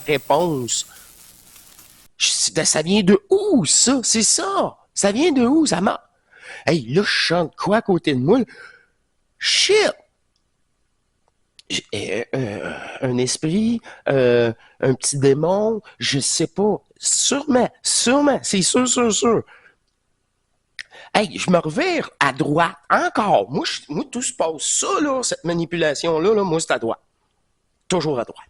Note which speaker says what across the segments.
Speaker 1: réponse. Ça vient de où, ça? C'est ça! Ça vient de où? Ça m'a... Hey, là, je chante quoi à côté de moi? Shit! Un esprit, un petit démon, je sais pas. Sûrement, c'est sûr. Hey, je me revire à droite, encore. Moi tout se passe ça, là, cette manipulation-là, là, moi, c'est à droite. Toujours à droite.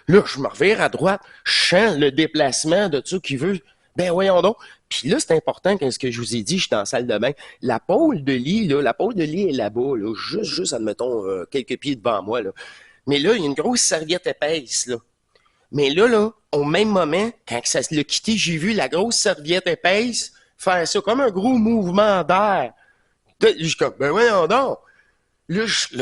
Speaker 1: Là, je me revire à droite, je sens le déplacement de ça qui veut. Ben voyons donc. Puis là, c'est important que ce que je vous ai dit, je suis dans la salle de bain. La pôle de lit, là, la pôle de lit est là-bas, là, juste, admettons, quelques pieds devant moi, là. Mais là, il y a une grosse serviette épaisse, là. Mais là, au même moment, quand ça l'a quitté, j'ai vu la grosse serviette épaisse faire ça, comme un gros mouvement d'air. Je suis comme, ben voyons donc. Là, j'ai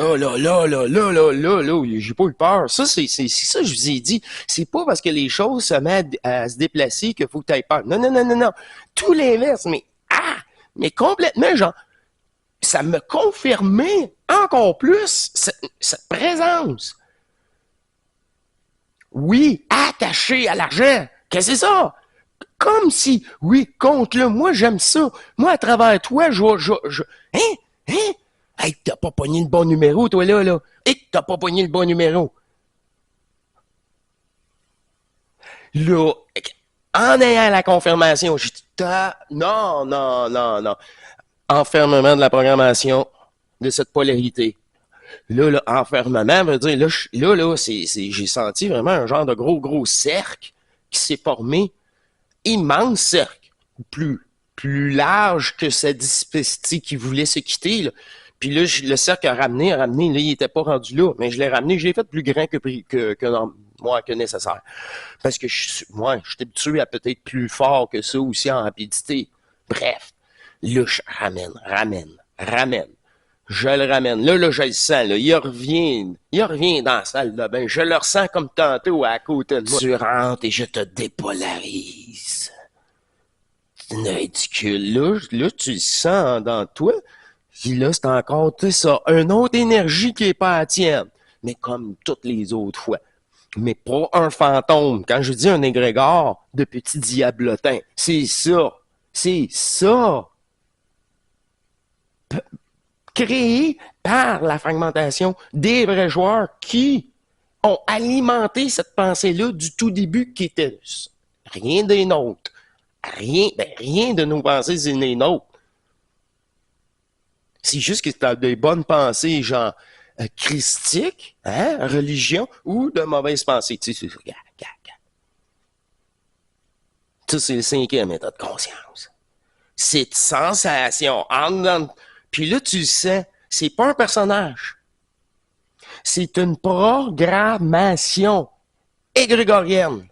Speaker 1: pas eu peur. Ça, c'est ça que je vous ai dit. C'est pas parce que les choses se mettent à se déplacer qu'il faut que tu aies peur. Non. Tout l'inverse, mais complètement, genre, ça me confirmait encore plus cette présence. Oui, attaché à l'argent. Qu'est-ce que c'est ça? Comme si, oui, compte-le. Moi, j'aime ça. Moi, à travers toi, hein? Hey, t'as pas pogné le bon numéro, toi, là. Hey, t'as pas pogné le bon numéro. Là, en ayant la confirmation, j'ai dit, non. Enfermement de la programmation de cette polarité. Là, enfermement veut dire, là, j'ai senti vraiment un genre de gros cercle qui s'est formé. Immense cercle. Plus large que cette dispestie qui voulait se quitter, là. Puis là, le cercle a ramené, là, il était pas rendu là, mais je l'ai fait plus grand que nécessaire. Parce que moi, je suis habitué à peut-être plus fort que ça aussi en rapidité. Bref, là, je ramène. Je le ramène. Là, je le sens, là. Il revient dans la salle de bain. Je le ressens comme tantôt à côté de moi. Tu rentres et je te dépolarise. C'est ridicule. Là, tu le sens dans toi. Puis là, c'est encore, tu sais ça, une autre énergie qui est pas la tienne. Mais comme toutes les autres fois. Mais pas un fantôme. Quand je dis un égrégore de petits diablotins, c'est ça. C'est ça. Créé par la fragmentation des vrais joueurs qui ont alimenté cette pensée-là du tout début qui était rien des nôtres. Rien de nos pensées, c'est des nôtres. C'est juste que tu as des bonnes pensées, genre christiques, hein, religion, ou de mauvaises pensées. Tu sais, ça, c'est le cinquième état de conscience. Cette sensation, puis là, tu le sais, c'est pas un personnage. C'est une programmation égrégorienne.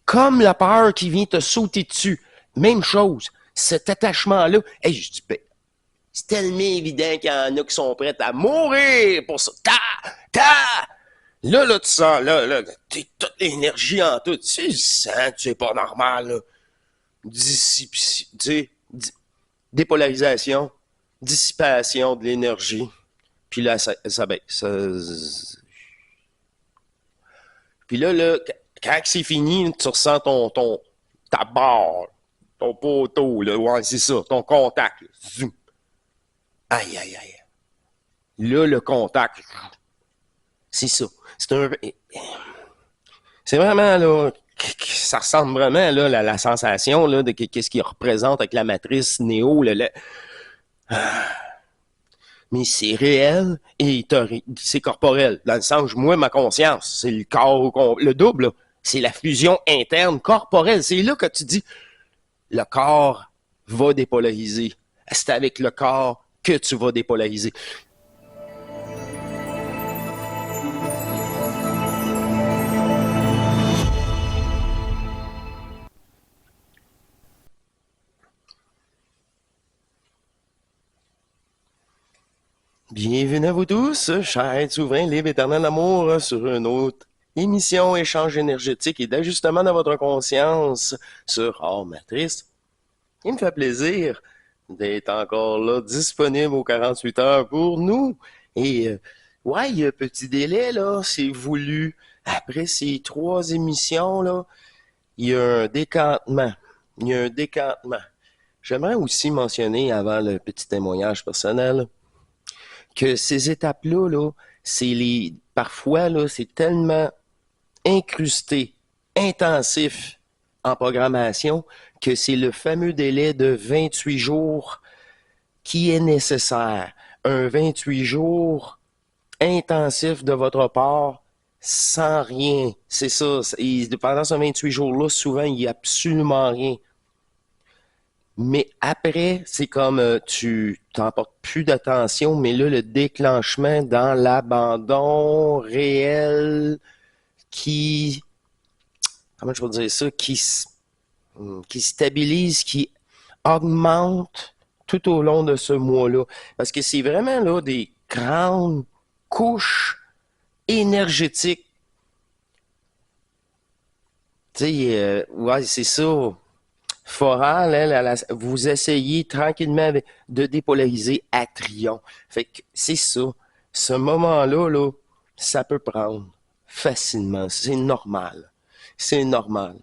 Speaker 1: Comme la peur qui vient te sauter dessus. Même chose. Cet attachement-là, hey, je dis, ben, c'est tellement évident qu'il y en a qui sont prêts à mourir pour ça. Là, tu sens, là, t'es toute l'énergie en tout. Tu sens que c'est pas normal, là. Dépolarisation, dissipation de l'énergie. Puis là, Puis là, quand c'est fini, tu ressens ta barre, ton poteau, là, ouais, c'est ça, ton contact. Là. Zoom. Aïe. Là, le contact, c'est ça. C'est vraiment, là, ça ressemble vraiment, là, la sensation, là, de qu'est-ce qu'il représente avec la matrice néo, mais c'est réel et c'est corporel. Dans le sens, moi, ma conscience, c'est le corps, le double, là. C'est la fusion interne corporelle. C'est là que tu dis, le corps va dépolariser. C'est avec le corps que tu vas dépolariser. Bienvenue à vous tous, chers êtres souverains, libres, éternel amour, sur une autre émission échange énergétique et d'ajustement de votre conscience sur Hors Matrice. Il me fait plaisir d'être encore là, disponible aux 48 heures pour nous. Et, ouais, il y a un petit délai, là, c'est voulu. Après ces 3 émissions, là, il y a un décantement. Il y a un décantement. J'aimerais aussi mentionner, avant le petit témoignage personnel, que ces étapes-là, là, parfois, là, c'est tellement incrusté, intensif en programmation que c'est le fameux délai de 28 jours qui est nécessaire. Un 28 jours intensif de votre part sans rien. C'est ça. Pendant ce 28 jours-là, souvent, il n'y a absolument rien. Mais après, c'est comme tu t'emportes plus d'attention, mais là, le déclenchement dans l'abandon réel qui, comment je peux dire ça, qui stabilise, qui augmente tout au long de ce mois-là. Parce que c'est vraiment là des grandes couches énergétiques. Tu sais, ouais, c'est ça. Foral, vous essayez tranquillement de dépolariser à triomphe. Fait que c'est ça. Ce moment-là, là, ça peut prendre facilement. C'est normal. C'est normal.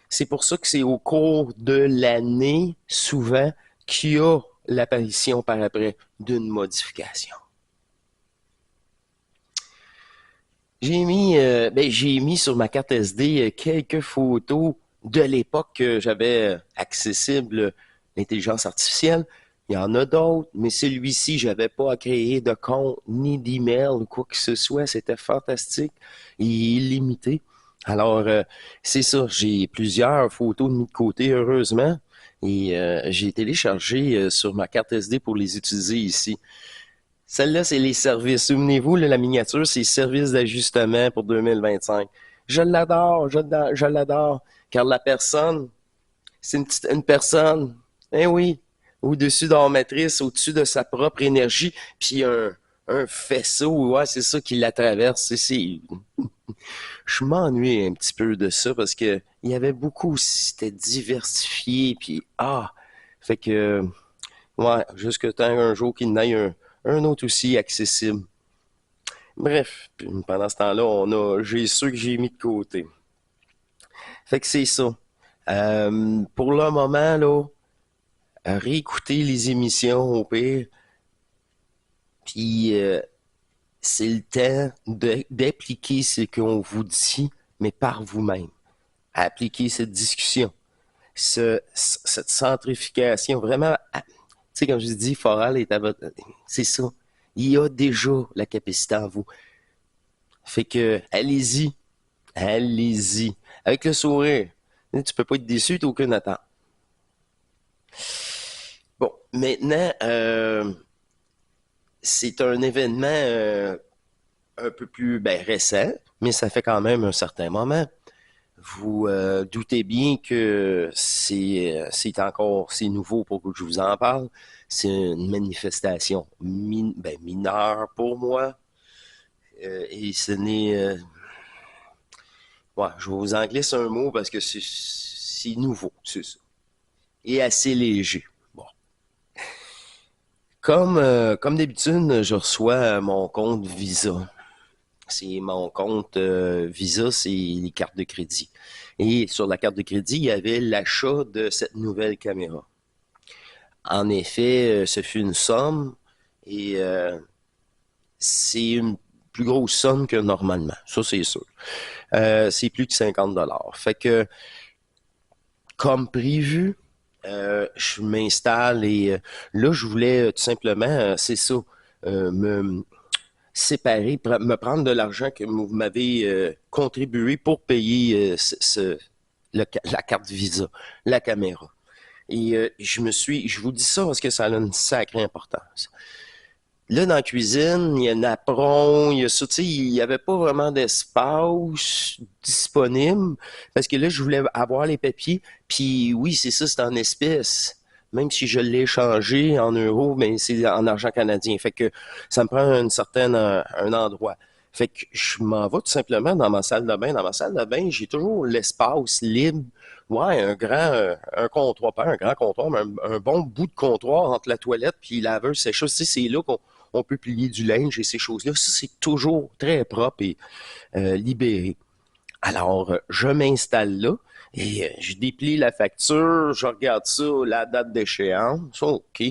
Speaker 1: C'est pour ça que c'est au cours de l'année, souvent, qu'il y a l'apparition par après d'une modification. J'ai mis sur ma carte SD quelques photos de l'époque que j'avais accessible l'intelligence artificielle. Il y en a d'autres, mais celui-ci, j'avais pas à créer de compte ni d'email ou quoi que ce soit. C'était fantastique et illimité. Alors, c'est ça. J'ai plusieurs photos mis de côté, heureusement, et j'ai téléchargé sur ma carte SD pour les utiliser ici. Celle-là, c'est les services. Souvenez-vous, là, la miniature, c'est services d'ajustement pour 2025. Je l'adore, je l'adore, car la personne, c'est une personne, eh oui, au-dessus de la matrice, au-dessus de sa propre énergie, puis un faisceau, ouais, c'est ça qui la traverse. Je m'ennuie un petit peu de ça parce que il y avait beaucoup, c'était diversifié, puis fait que, ouais, jusque temps un jour qu'il n'aille un autre aussi accessible. Bref, pendant ce temps-là, j'ai ceux que j'ai mis de côté. Fait que c'est ça. Pour le moment, là, réécouter les émissions au pire, puis c'est le temps d'appliquer ce qu'on vous dit, mais par vous-même. Appliquer cette discussion, cette centrification, vraiment, tu sais, comme je dis, Foral est à votre... C'est ça. Il y a déjà la capacité en vous. Fait que, allez-y. Allez-y. Avec le sourire. Tu peux pas être déçu, t'as aucune attente. Bon, maintenant, c'est un événement un peu plus récent, mais ça fait quand même un certain moment. Vous doutez bien que c'est nouveau pour que je vous en parle. C'est une manifestation mineure pour moi. Et ce n'est... ouais, je vais vous en glisser un mot parce que c'est nouveau, c'est ça. Et assez léger. Bon. Comme d'habitude, je reçois mon compte Visa. C'est mon compte Visa, c'est les cartes de crédit. Et sur la carte de crédit, il y avait l'achat de cette nouvelle caméra. En effet, ce fut une somme et c'est une plus grosse somme que normalement. Ça, c'est sûr. C'est plus que 50 $. Fait que, comme prévu, je m'installe et là, je voulais tout simplement, c'est ça, me séparer, me prendre de l'argent que vous m'avez contribué pour payer la carte Visa, la caméra. Et je vous dis ça parce que ça a une sacrée importance. Là, dans la cuisine, il y a un apron, il y a ça, tu sais, il n'y avait pas vraiment d'espace disponible parce que là, je voulais avoir les papiers. Puis oui, c'est ça, c'est en espèces. Même si je l'ai changé en euros, mais c'est en argent canadien. Fait que ça me prend un endroit. Fait que je m'en vais tout simplement dans ma salle de bain. Dans ma salle de bain, j'ai toujours l'espace libre. Ouais, un comptoir, pas un grand comptoir, mais un bon bout de comptoir entre la toilette puis la laveuse sécheuse. Tu sais, c'est là on peut plier du linge et ces choses-là. Ça, c'est toujours très propre et libéré. Alors, je m'installe là et je déplie la facture, je regarde ça, la date d'échéance, OK,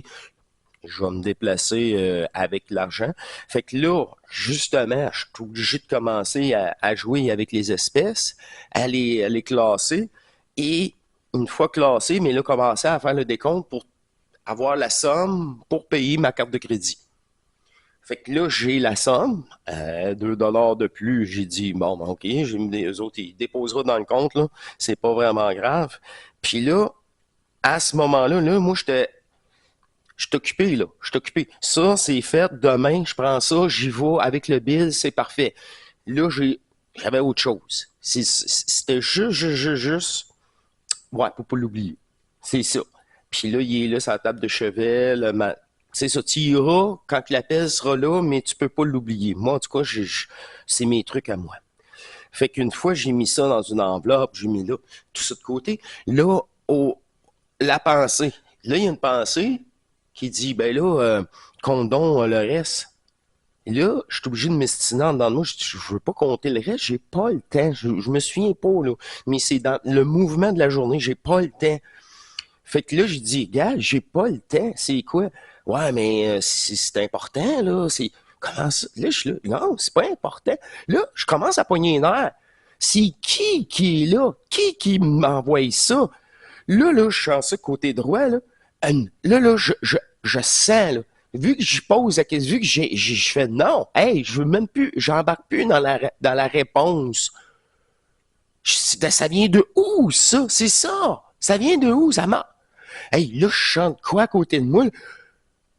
Speaker 1: je vais me déplacer avec l'argent. Fait que là, justement, je suis obligé de commencer à jouer avec les espèces, à les classer et une fois classé, mais là, commencer à faire le décompte pour avoir la somme pour payer ma carte de crédit. Fait que là, j'ai la somme, 2 dollars de plus. J'ai dit, bon, ben, OK, j'ai mis les autres, ils déposeront dans le compte, là. C'est pas vraiment grave. Puis là, à ce moment-là, là, moi, je suis occupé, là. Je suis occupé. Ça, c'est fait. Demain, je prends ça, j'y vais avec le bill, c'est parfait. Là, j'avais autre chose. C'était juste, ouais, pour pas l'oublier. C'est ça. Puis là, il est là, sur la table de chevet, c'est ça, tu iras quand la pelle sera là, mais tu peux pas l'oublier. Moi, en tout cas, c'est mes trucs à moi. Fait qu'une fois, j'ai mis ça dans une enveloppe, j'ai mis là, tout ça de côté. Là, la pensée. Là, il y a une pensée qui dit, ben là, compte donc le reste. Et là, je suis obligé de m'estiner en dedans de moi. Je veux pas compter le reste, j'ai pas le temps. Je me souviens pas, là. Mais c'est dans le mouvement de la journée, j'ai pas le temps. Fait que là, j'ai dit, gars, j'ai pas le temps. C'est quoi? Ouais, mais c'est important, là. C'est comment ça? Là, je suis là. Non, c'est pas important. Là, je commence à pogner les nerfs. C'est qui est là? Qui m'envoie ça? Là, je suis en ça côté droit, là. Là, je sens, là. Vu que je pose la question, vu que je fais non, hey, je veux même plus, j'embarque plus dans la réponse. Ça vient de où, ça? C'est ça. Ça vient de où? Ça m'a. Hey, là, je chante quoi à côté de moi?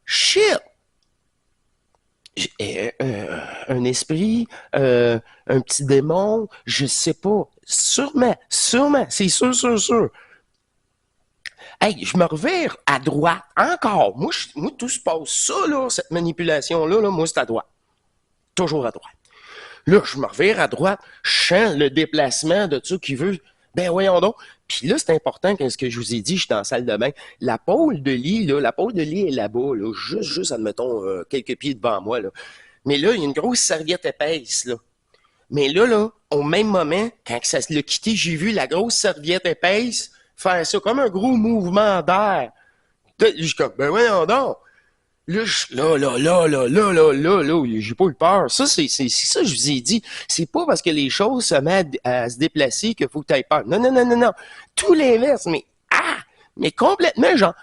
Speaker 1: Shit! Un esprit, un petit démon, je sais pas. Sûrement, c'est sûr. Hey, je me revire à droite, encore. Moi, tout se passe ça, là, cette manipulation-là, là, moi, c'est à droite. Toujours à droite. Là, je me revire à droite, je sens le déplacement de ça qui veut. Ben voyons donc. Puis là, c'est important que ce que je vous ai dit, je suis dans la salle de bain. La pôle de lit, là, la pôle de lit est là-bas, là, juste, admettons, quelques pieds devant moi, là. Mais là, il y a une grosse serviette épaisse, là. Mais là, au même moment, quand ça l'a quitté, j'ai vu la grosse serviette épaisse faire ça comme un gros mouvement d'air. Je suis comme, ben voyons donc. Là, j'ai pas eu peur. Ça, c'est ça que je vous ai dit. C'est pas parce que les choses se mettent à se déplacer qu'il faut que tu aies peur. Non. Tout l'inverse, mais complètement, genre,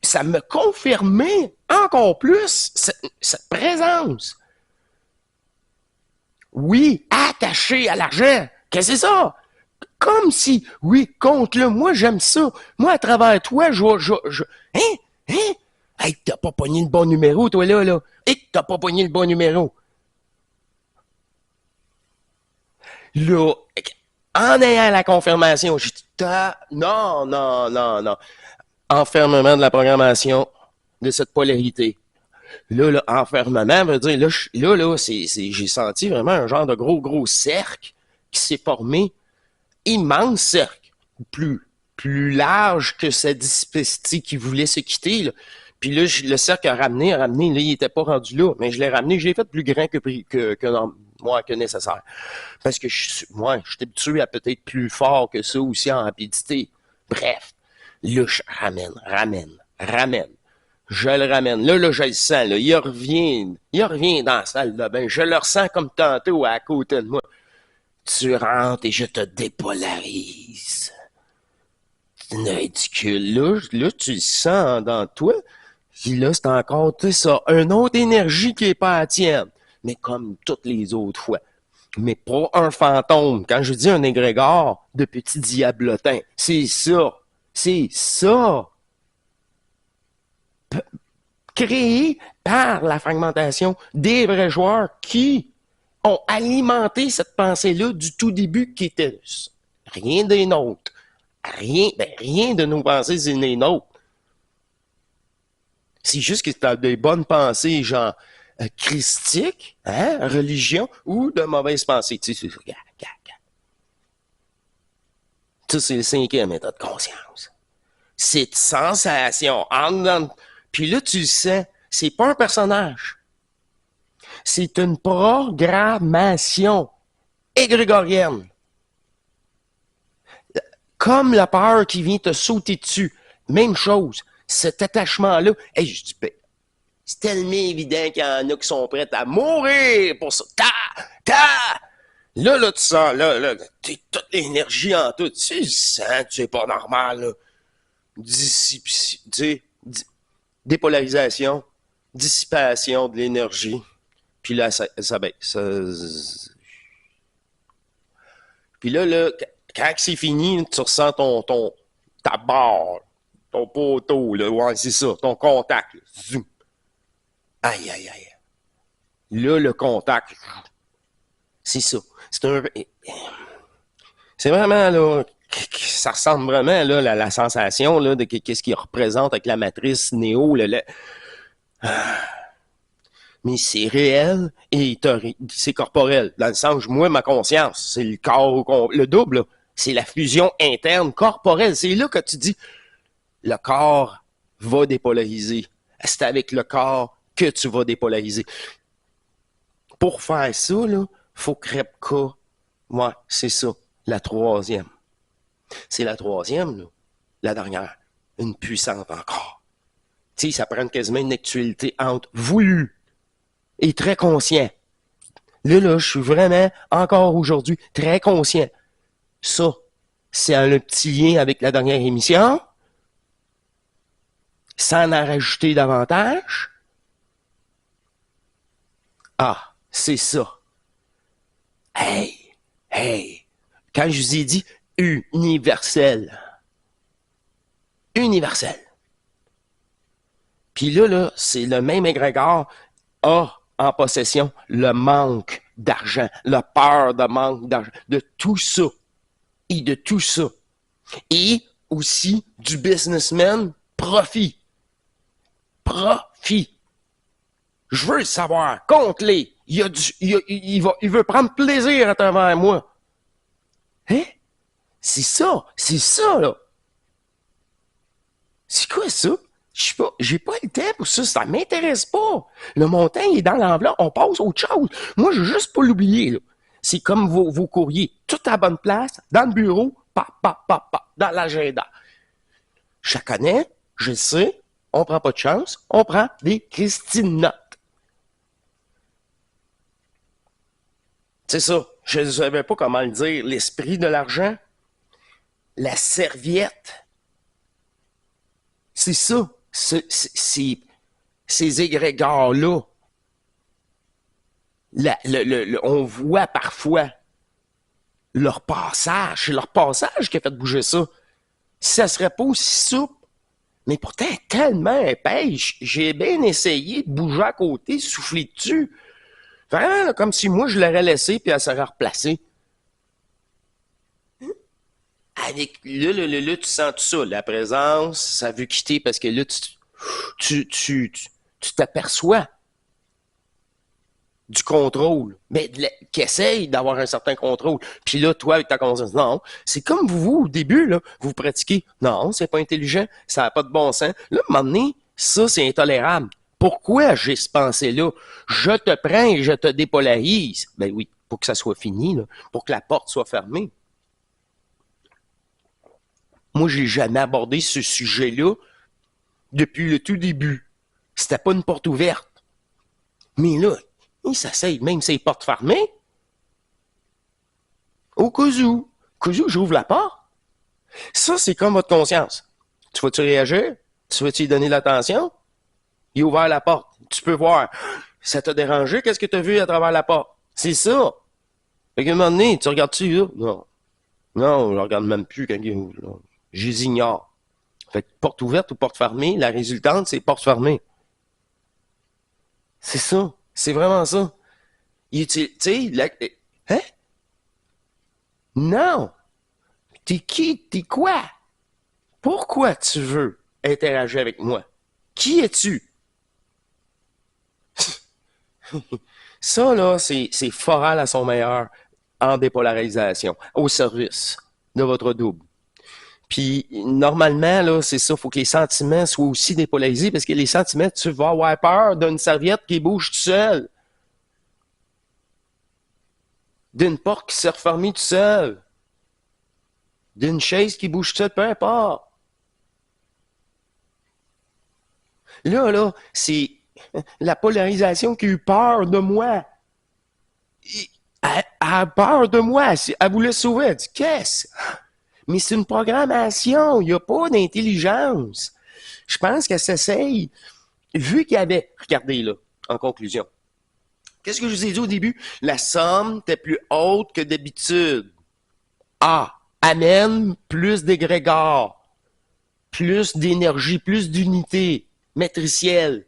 Speaker 1: ça me confirmait encore plus cette présence. Oui, attaché à l'argent. Qu'est-ce que c'est ça? Comme si, oui, compte-le. Moi, j'aime ça. Moi, à travers toi, hein? Hey, t'as pas pogné le bon numéro, toi, là. Hey, t'as pas pogné le bon numéro. Là, en ayant la confirmation, j'ai dit, non. Enfermement de la programmation de cette polarité. Là, enfermement veut dire, j'ai senti vraiment un genre de gros cercle qui s'est formé. Immense cercle. Plus large que cette espèce qui voulait se quitter, là. Puis là, le cercle a ramené, là, il était pas rendu là, mais je l'ai ramené, je l'ai fait plus grand que nécessaire. Parce que moi, je suis habitué à peut-être plus fort que ça aussi en rapidité. Bref, là, je ramène. Je le ramène. Là, je le sens, là. Il revient dans la salle de bain. Je le ressens comme tantôt à côté de moi. Tu rentres et je te dépolarise. C'est ridicule. Là, tu le sens dans toi. Puis là, c'est encore, tu sais, ça, une autre énergie qui est pas la tienne. Mais comme toutes les autres fois. Mais pas un fantôme. Quand je dis un égrégore de petit diablotin, c'est ça. C'est ça. Créé par la fragmentation des vrais joueurs qui ont alimenté cette pensée-là du tout début qui était rien des nôtres. Rien de nos pensées, c'est des nôtres. C'est juste que tu as des bonnes pensées, genre christiques, hein, religion, ou de mauvaises pensées. Tu sais, ça, c'est le cinquième état de conscience. Cette sensation. Puis là, tu le sens, c'est pas un personnage. C'est une programmation égrégorienne. Comme la peur qui vient te sauter dessus. Même chose. Cet attachement-là. Hey, je dis, ben, c'est tellement évident qu'il y en a qui sont prêts à mourir pour ça. Là, tu sens, là, t'es toute l'énergie en tout. Tu sens, c'est pas normal, là. Dépolarisation, dissipation de l'énergie. Puis là, ça baisse. Puis là, quand c'est fini, tu ressens ta barre, ton poteau, là, ouais, c'est ça, ton contact. Là. Zoom. Aïe, aïe, aïe. Là, le contact, c'est ça. C'est vraiment, là, ça ressemble vraiment, là, la sensation, là, de qu'est-ce qu'il représente avec la matrice néo, mais c'est réel et c'est corporel. Dans le sens, moi, ma conscience, c'est le corps, le double, là. C'est la fusion interne corporelle. C'est là que tu dis, le corps va dépolariser. C'est avec le corps que tu vas dépolariser. Pour faire ça, là, faut Krepka. Ouais, c'est ça. La troisième. C'est la troisième, là. La dernière. Une puissante encore. Tu sais, ça prend quasiment une actualité entre voulu et très conscient. Là, je suis vraiment, encore aujourd'hui, très conscient. Ça, c'est un petit lien avec la dernière émission. Sans en rajouter davantage. Ah, c'est ça. Hey. Quand je vous ai dit universel. Universel. Puis là, c'est le même égrégore a en possession le manque d'argent, la peur de manque d'argent, de tout ça. Et de tout ça. Et aussi du businessman profit. Profit. Je veux le savoir. Compte-les. Il veut prendre plaisir à travers moi. Hein? C'est ça, là. C'est quoi ça? J'ai pas le temps pour ça, ça m'intéresse pas. Le montant il est dans l'enveloppe, on passe à autre chose. Moi, je veux juste pas l'oublier, là. C'est comme vos courriers, tout à la bonne place, dans le bureau, dans l'agenda. Je connais, je le sais, on prend pas de chance, on prend des Christine notes. C'est ça, je ne savais pas comment le dire, l'esprit de l'argent, la serviette, c'est ça, ces égrégores-là. On voit parfois leur passage, c'est leur passage qui a fait bouger ça. Si ça serait pas aussi souple, mais pourtant tellement épais, j'ai bien essayé de bouger à côté, souffler dessus. Vraiment, là, comme si moi je l'aurais laissé puis elle serait replacée. Avec là, tu sens tout ça, la présence, ça veut quitter parce que là, tu t'aperçois du contrôle, mais qui essaye d'avoir un certain contrôle. Puis là, toi, avec ta conscience, non, c'est comme vous, au début, là, vous pratiquez, non, c'est pas intelligent, ça n'a pas de bon sens. Là, à un moment donné, ça, c'est intolérable. Pourquoi j'ai ce pensée-là? Je te prends et je te dépolarise. Ben oui, pour que ça soit fini, là, pour que la porte soit fermée. Moi, j'ai jamais abordé ce sujet-là depuis le tout début. C'était pas une porte ouverte. Mais là, il s'essaye, même si c'est porte fermée. Au cas où. J'ouvre la porte. Ça, c'est comme votre conscience. Tu vas-tu réagir? Tu vas-tu y donner l'attention? Il a ouvert la porte. Tu peux voir. Ça t'a dérangé? Qu'est-ce que tu as vu à travers la porte? C'est ça. Fait qu'à un moment donné, tu regardes-tu, là? Non. Non, je regarde même plus quand il ouvre, là. Je les ignore. Fait que porte ouverte ou porte fermée, la résultante, c'est porte fermée. C'est ça. C'est vraiment ça. Tu sais, hein? Non. T'es qui? T'es quoi? Pourquoi tu veux interagir avec moi? Qui es-tu? Ça, là, c'est Foral à son meilleur en dépolarisation, au service de votre double. Puis, normalement, là, c'est ça, il faut que les sentiments soient aussi dépolarisés parce que les sentiments, tu vas avoir peur d'une serviette qui bouge tout seul. d'une porte qui s'est refermée tout seul, d'une chaise qui bouge seule, peu importe. Là, c'est la polarisation qui a eu peur de moi. Elle a peur de moi. Elle voulait sauver. Elle dit, qu'est-ce? Mais c'est une programmation. Il n'y a pas d'intelligence. Je pense qu'elle s'essaye. Vu qu'il y avait, regardez là, en conclusion. Qu'est-ce que je vous ai dit au début? La somme était plus haute que d'habitude. A amène plus d'égrégores, plus d'énergie, plus d'unité matricielle,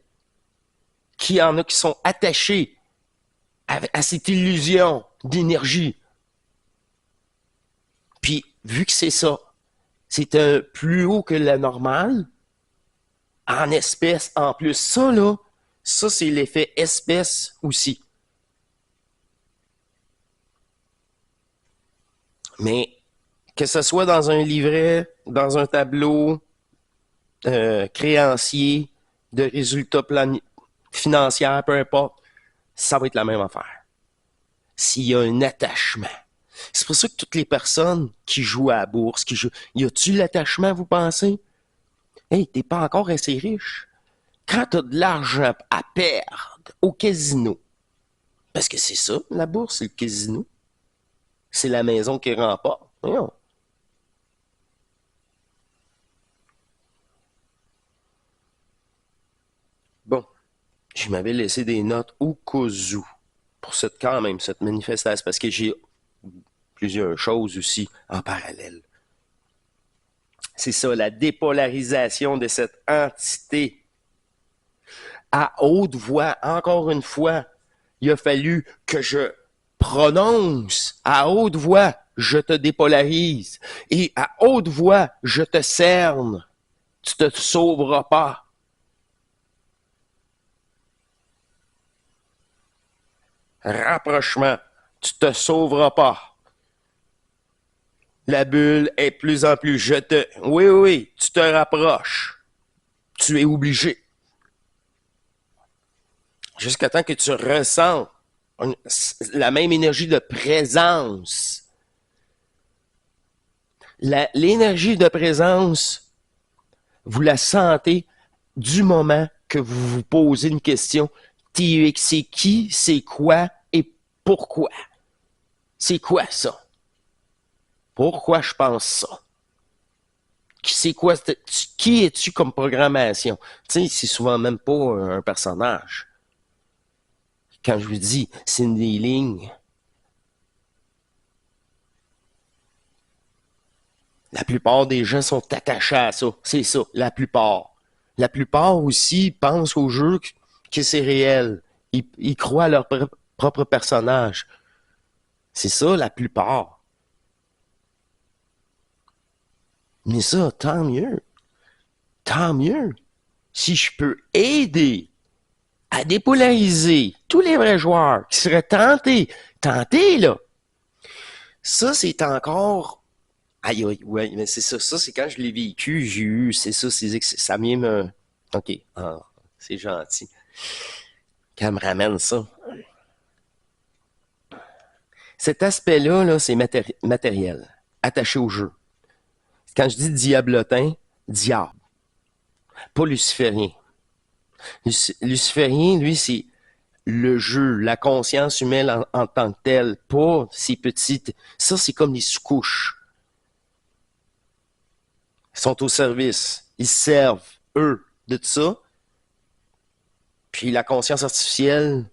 Speaker 1: qui en a qui sont attachés à cette illusion d'énergie. Puis, vu que c'est ça, c'est un plus haut que la normale, en espèces en plus. Ça, là, ça, c'est l'effet espèce aussi. Mais que ce soit dans un livret, dans un tableau créancier, de résultats financiers, peu importe, ça va être la même affaire. S'il y a un attachement. C'est pour ça que toutes les personnes qui jouent à la bourse, y a-tu l'attachement, vous pensez? Hey, t'es pas encore assez riche. Quand t'as de l'argent à perdre au casino, parce que c'est ça, la bourse, c'est le casino. C'est la maison qui remporte. Voyons. Bon, je m'avais laissé des notes au cas où pour quand même cette manifestation, parce que j'ai plusieurs choses aussi en parallèle. C'est ça, la dépolarisation de cette entité. À haute voix, encore une fois, il a fallu que je prononce à haute voix, je te dépolarise. Et à haute voix, je te cerne. Tu te sauveras pas. Rapprochement, tu te sauveras pas. La bulle est de plus en plus. Oui, tu te rapproches. Tu es obligé. Jusqu'à temps que tu ressens la même énergie de présence. L'énergie de présence, vous la sentez du moment que vous vous posez une question. TX, c'est qui, c'est quoi et pourquoi? C'est quoi ça? Pourquoi je pense ça? C'est quoi? Qui es-tu comme programmation? Tu sais, c'est souvent même pas un personnage. Quand je vous dis, c'est une des lignes. La plupart des gens sont attachés à ça. C'est ça, la plupart. La plupart aussi pensent au jeu que c'est réel. Ils croient à leur propre personnage. C'est ça, la plupart. Mais ça, tant mieux. Tant mieux. Si je peux aider à dépolariser tous les vrais joueurs qui seraient tentés, là. Ça, c'est encore. Aïe, aïe, ouais, mais c'est ça. Ça, c'est quand je l'ai vécu, j'ai eu. C'est ça, ça vient me. OK. Ah, c'est gentil. Qu'elle me ramène ça. Cet aspect-là, là, c'est matériel, attaché au jeu. Quand je dis diablotin, diable, pas luciférien. Luciférien, lui, c'est le jeu, la conscience humaine en tant que telle, pas ces petites. Ça, c'est comme les sous-couches. Ils sont au service. Ils servent, eux, de tout ça. Puis la conscience artificielle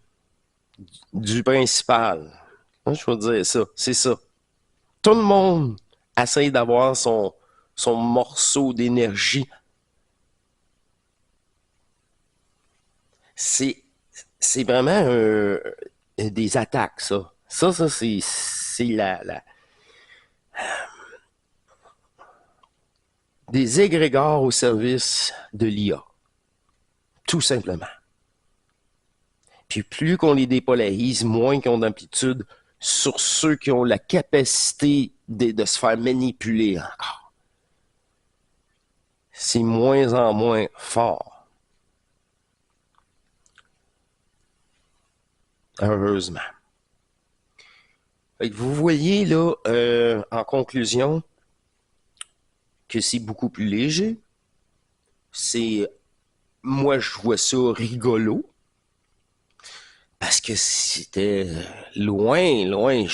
Speaker 1: du principal. Je veux dire ça. C'est ça. Tout le monde essaye d'avoir son morceau d'énergie. C'est vraiment des attaques, ça. Ça, c'est des égrégores au service de l'IA. Tout simplement. Puis plus qu'on les dépolarise, moins qu'ils ont d'amplitude sur ceux qui ont la capacité de se faire manipuler encore. C'est moins en moins fort. Heureusement. Fait que vous voyez là, en conclusion, que c'est beaucoup plus léger. C'est, moi, je vois ça rigolo parce que c'était loin, loin.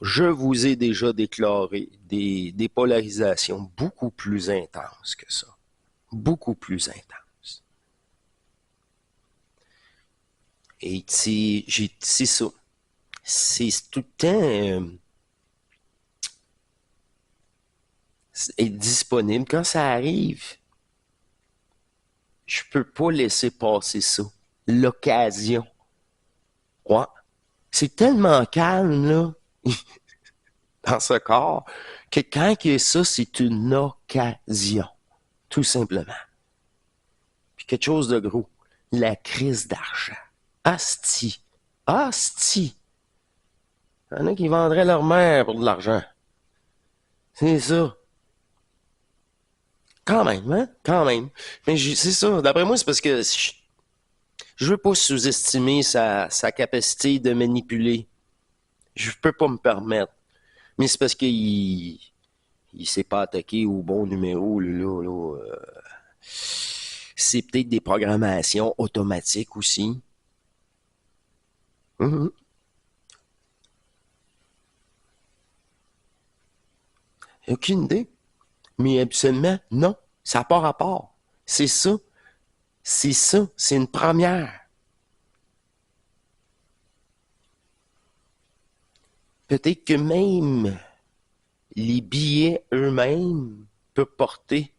Speaker 1: Je vous ai déjà déclaré des polarisations beaucoup plus intenses que ça. Beaucoup plus intenses. Et c'est ça. C'est tout le temps est disponible. Quand ça arrive, je peux pas laisser passer ça. L'occasion. Ouais. C'est tellement calme, là, dans ce corps, que quand il y a ça, c'est une occasion. Tout simplement. Puis quelque chose de gros. La crise d'argent. Asti. Asti. Il y en a qui vendraient leur mère pour de l'argent. C'est ça. Quand même, hein? Quand même. Mais c'est ça. D'après moi, c'est parce que je veux pas sous-estimer sa capacité de manipuler. Je peux pas me permettre. Mais c'est parce qu'il il s'est pas attaqué au bon numéro, là. C'est peut-être des programmations automatiques aussi. Mhm. Aucune idée. Mais absolument, non. Ça n'a pas rapport. C'est ça. C'est ça. C'est une première. Peut-être que même les billets eux-mêmes peuvent porter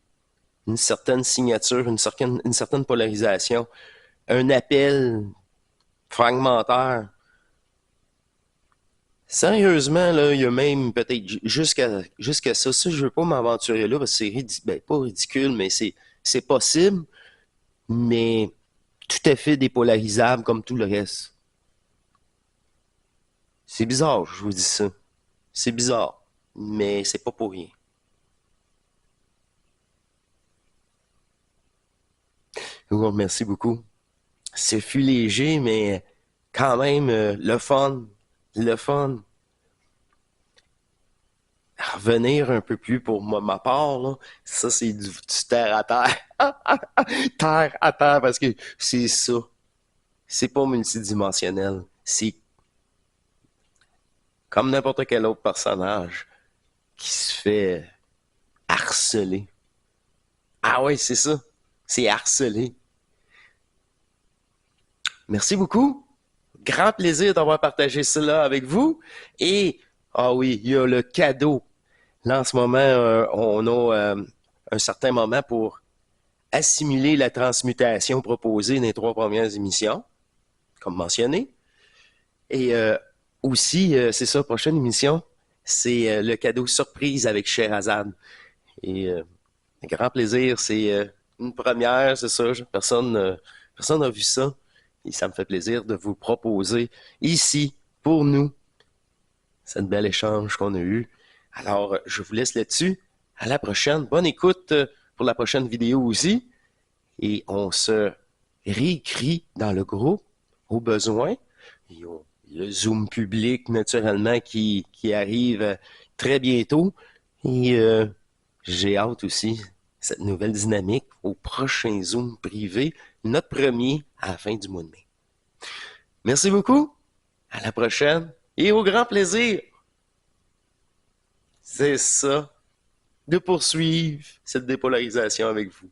Speaker 1: une certaine signature, une certaine polarisation, un appel fragmentaire. Sérieusement, là, il y a même peut-être jusqu'à ça. Ça, je veux pas m'aventurer là parce que c'est ben, pas ridicule, mais c'est possible, mais tout à fait dépolarisable comme tout le reste. C'est bizarre, je vous dis ça. C'est bizarre, mais c'est pas pour rien. Je vous remercie beaucoup. Ce fut léger, mais quand même le fun. Le fun. Revenir un peu plus pour moi, ma part, là, ça c'est du terre à terre. Terre à terre, parce que c'est ça. C'est pas multidimensionnel. C'est comme n'importe quel autre personnage qui se fait harceler. Ah ouais, c'est ça. C'est harceler. Merci beaucoup. Grand plaisir d'avoir partagé cela avec vous. Et, ah oui, il y a le cadeau. Là, en ce moment, on a un certain moment pour assimiler la transmutation proposée dans les 3 premières émissions, comme mentionné. Et aussi, c'est ça, prochaine émission, c'est le cadeau surprise avec Sherazade. Et grand plaisir, c'est une première, c'est ça, personne n'a vu ça. Et ça me fait plaisir de vous proposer ici, pour nous, cette belle échange qu'on a eu. Alors, je vous laisse là-dessus. À la prochaine. Bonne écoute pour la prochaine vidéo aussi. Et on se réécrit dans le groupe au besoin. Il y a le Zoom public, naturellement, qui arrive très bientôt. Et j'ai hâte aussi cette nouvelle dynamique au prochain Zoom privé, notre premier à la fin du mois de mai. Merci beaucoup. À la prochaine et au grand plaisir. C'est ça, de poursuivre cette dépolarisation avec vous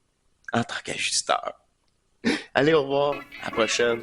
Speaker 1: en tant qu'ajusteur. Allez, au revoir. À la prochaine.